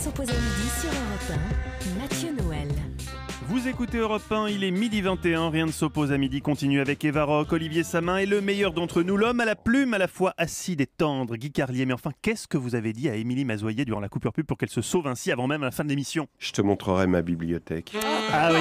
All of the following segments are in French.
s'oppose à midi sur Europe 1, Mathieu Noël. Vous écoutez Europe 1, il est midi 21, rien ne s'oppose à midi, continue avec Eva Rock, Olivier Samin et le meilleur d'entre nous, l'homme à la plume, à la fois acide et tendre, Guy Carlier. Mais enfin, qu'est-ce que vous avez dit à Émilie Mazoyer durant la coupure pub pour qu'elle se sauve ainsi avant même la fin de l'émission? Je te montrerai ma bibliothèque. Ah oui,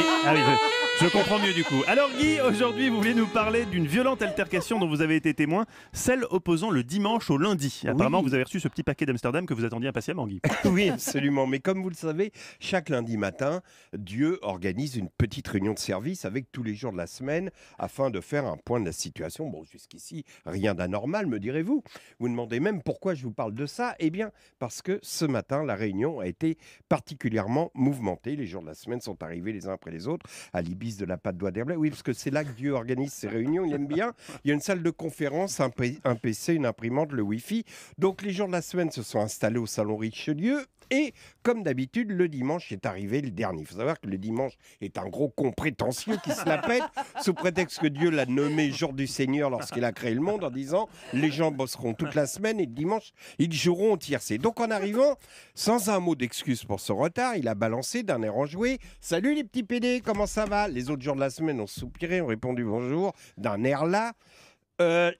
je comprends mieux du coup. Alors Guy, aujourd'hui vous voulez nous parler d'une violente altercation dont vous avez été témoin, celle opposant le dimanche au lundi. Apparemment vous avez reçu ce petit paquet d'Amsterdam que vous attendiez impatiemment, Guy. Oui, absolument. Mais comme vous le savez, chaque lundi matin, Dieu organise une petite réunion de service avec tous les jours de la semaine afin de faire un point de la situation. Bon, jusqu'ici, rien d'anormal, me direz-vous. Vous demandez même pourquoi je vous parle de ça. Eh bien, parce que ce matin, la réunion a été particulièrement mouvementée. Les jours de la semaine sont arrivés les uns après les autres à l'Ibis de la Patte d'Oie d'Herblay. Oui, parce que c'est là que Dieu organise ses réunions. Il aime bien. Il y a une salle de conférence, un PC, une imprimante, le Wi-Fi. Donc, les jours de la semaine se sont installés au salon Richelieu. Et comme d'habitude, le dimanche est arrivé le dernier. Il faut savoir que le dimanche est un gros con prétentieux qui se la pète sous prétexte que Dieu l'a nommé jour du Seigneur lorsqu'il a créé le monde en disant les gens bosseront toute la semaine et le dimanche ils joueront au tiercé. Donc en arrivant, sans un mot d'excuse pour son retard, il a balancé d'un air enjoué « Salut les petits PD, comment ça va ?» Les autres jours de la semaine ont soupiré, ont répondu « Bonjour » d'un air là.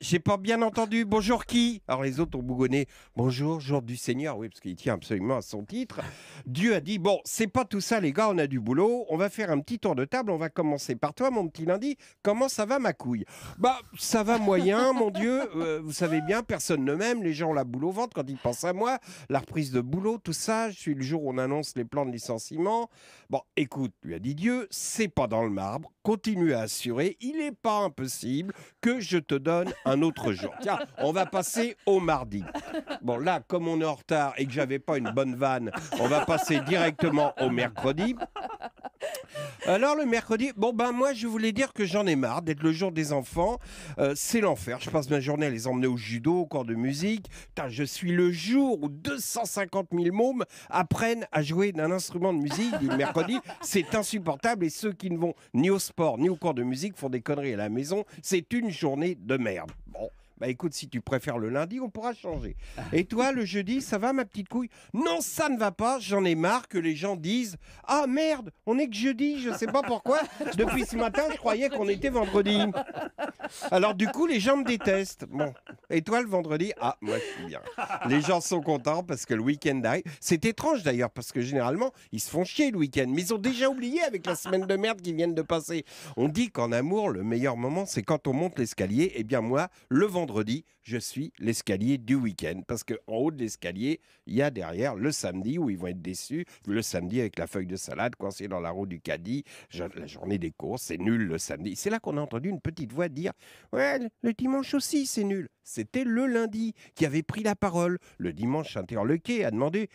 J'ai pas bien entendu. Bonjour qui? Alors les autres ont bougonné. Bonjour, jour du Seigneur. Oui, parce qu'il tient absolument à son titre. Dieu a dit, bon, c'est pas tout ça les gars, on a du boulot. On va faire un petit tour de table. On va commencer par toi, mon petit lundi. Comment ça va ma couille? Bah, ça va moyen, mon Dieu. Vous savez bien, personne ne m'aime. Les gens ont la boule au ventre quand ils pensent à moi. La reprise de boulot, tout ça. Je suis le jour où on annonce les plans de licenciement. Bon, écoute, lui a dit Dieu, c'est pas dans le marbre. Continue à assurer. Il n'est pas impossible que je te donne un autre jour. Tiens, on va passer au mardi. Bon, là, comme on est en retard et que j'avais pas une bonne vanne, on va passer directement au mercredi. Alors le mercredi, bon ben moi je voulais dire que j'en ai marre d'être le jour des enfants, c'est l'enfer, je passe ma journée à les emmener au judo, au cours de musique. Putain, je suis le jour où 250 000 mômes apprennent à jouer d'un instrument de musique, dit le mercredi, c'est insupportable et ceux qui ne vont ni au sport ni au cours de musique font des conneries à la maison, c'est une journée de merde. Bon. Bah écoute, si tu préfères le lundi, on pourra changer. Et toi, le jeudi, ça va ma petite couille? Non, ça ne va pas, j'en ai marre que les gens disent « Ah merde, on est que jeudi, je sais pas pourquoi. Depuis ce matin, je croyais qu'on était vendredi. » Alors du coup, les gens me détestent. Bon, et toi le vendredi? Ah, moi je suis bien. Les gens sont contents parce que le week-end arrive. C'est étrange d'ailleurs, parce que généralement, ils se font chier le week-end. Mais ils ont déjà oublié avec la semaine de merde qui viennent de passer. On dit qu'en amour, le meilleur moment, c'est quand on monte l'escalier. Eh bien moi, le vendredi, je suis l'escalier du week-end. Parce qu'en haut de l'escalier, il y a derrière le samedi où ils vont être déçus. Le samedi avec la feuille de salade coincée dans la roue du caddie. La journée des courses, c'est nul le samedi. C'est là qu'on a entendu une petite voix dire « Ouais, le dimanche aussi, c'est nul. » C'était le lundi qui avait pris la parole. Le dimanche, interloqué, a demandé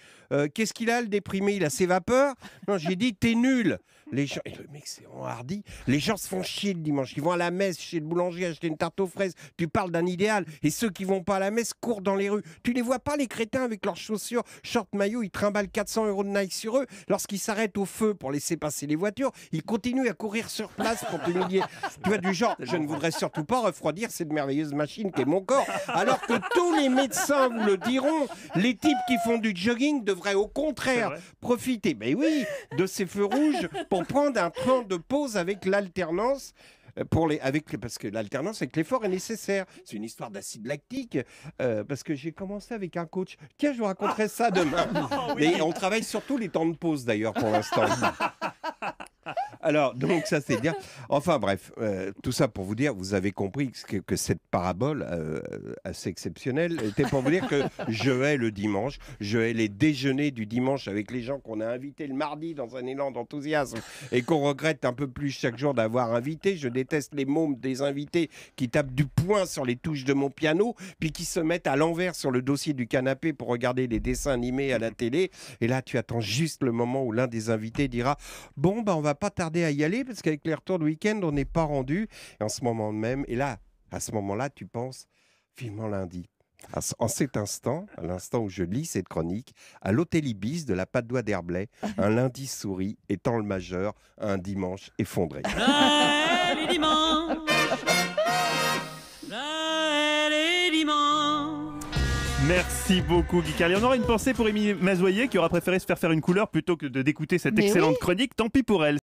qu'est-ce qu'il a, le déprimé? Il a ses vapeurs? Non, j'ai dit t'es nul. Les gens, et le mec c'est enhardi. Les gens se font chier le dimanche. Ils vont à la messe chez le boulanger acheter une tarte aux fraises. Tu parles d'un idéal. Et ceux qui vont pas à la messe courent dans les rues. Tu les vois pas les crétins avec leurs chaussures, short maillot, ils trimballent 400 € de Nike sur eux. Lorsqu'ils s'arrêtent au feu pour laisser passer les voitures, ils continuent à courir sur place pour t'humilier. Tu vois, du genre, je ne voudrais surtout pas refroidir cette merveilleuse machine qu'est mon corps. Alors que tous les médecins vous le diront, les types qui font du jogging devraient au contraire profiter, ben oui, de ces feux rouges pour prendre un temps de pause avec l'alternance. Parce que l'alternance avec l'effort est nécessaire. C'est une histoire d'acide lactique, parce que j'ai commencé avec un coach. Tiens, je vous raconterai ça demain. Mais on travaille surtout les temps de pause d'ailleurs pour l'instant. Alors, donc ça c'est bien. Enfin bref, tout ça pour vous dire, vous avez compris que cette parabole assez exceptionnelle était pour vous dire que je hais le dimanche, je hais les déjeuners du dimanche avec les gens qu'on a invités le mardi dans un élan d'enthousiasme et qu'on regrette un peu plus chaque jour d'avoir invité. Je déteste les mômes des invités qui tapent du poing sur les touches de mon piano, puis qui se mettent à l'envers sur le dossier du canapé pour regarder les dessins animés à la télé. Et là, tu attends juste le moment où l'un des invités dira « Bon, bah on va pas tarder à y aller parce qu'avec les retours de week-end, on n'est pas rendu. » Et en ce moment même, et là, à ce moment-là, tu penses vivement lundi. En cet instant, à l'instant où je lis cette chronique, à l'hôtel Ibis de la Patte d'Oie d'Herblay, un lundi sourit étant le majeur, un dimanche effondré. Les dimanches, les dimanches. Merci beaucoup Guy Carlier. On aura une pensée pour Émilie Mazoyer qui aura préféré se faire une couleur plutôt que d'écouter cette Mais excellente oui. chronique. Tant pis pour elle.